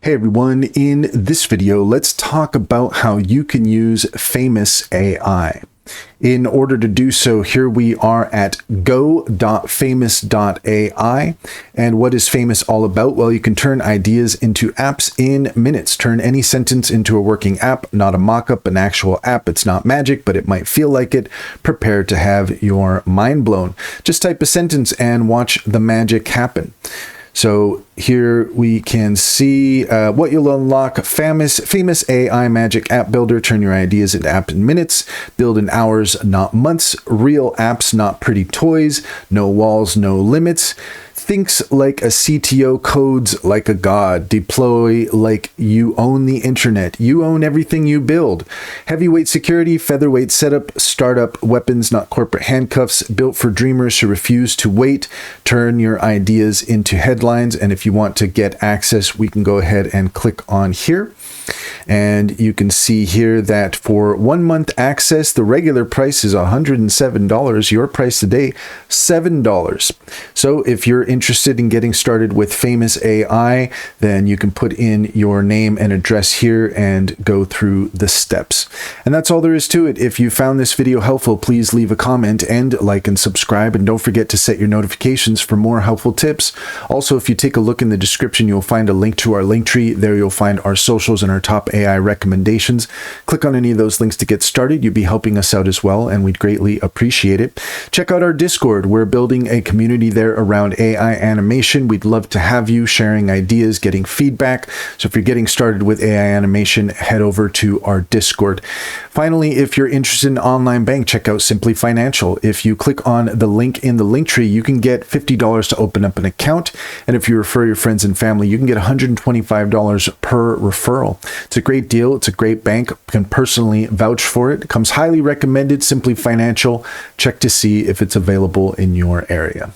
Hey everyone, in this video, let's talk about how you can use Famous AI. In order to do so, here we are at go.famous.ai. And what is Famous all about? Well, you can turn ideas into apps in minutes. Turn any sentence into a working app, not a mock-up, an actual app. It's not magic, but it might feel like it. Prepare to have your mind blown. Just type a sentence and watch the magic happen. So here we can see what you'll unlock. Famous AI Magic App Builder. Turn your ideas into apps in minutes. Build in hours, not months. Real apps, not pretty toys. No walls, no limits. Thinks like a CTO, codes like a god. Deploy like you own the internet. You own everything you build. Heavyweight security, featherweight setup, startup weapons, not corporate handcuffs. Built for dreamers who refuse to wait. Turn your ideas into headlines. And if you want to get access, we can go ahead and click on here. And you can see here that for 1 month access, the regular price is $107. Your price today, $7. So if you're interested in getting started with Famous AI, then you can put in your name and address here and go through the steps. And that's all there is to it. If you found this video helpful, please leave a comment and like and subscribe. And don't forget to set your notifications for more helpful tips. Also, if you take a look in the description, you'll find a link to our link tree. There you'll find our socials and our top AI recommendations. Click on any of those links to get started. You'd be helping us out as well, and we'd greatly appreciate it. Check out our Discord. We're building a community there around AI animation. We'd love to have you sharing ideas, getting feedback. So if you're getting started with AI animation, head over to our Discord. Finally, if you're interested in online bank, check out Simply Financial. If you click on the link in the link tree, you can get $50 to open up an account. And if you refer your friends and family, you can get $125 per referral. It's a great deal. It's a great bank. I can personally vouch for it. It comes highly recommended. Simply Financial. Check to see if it's available in your area.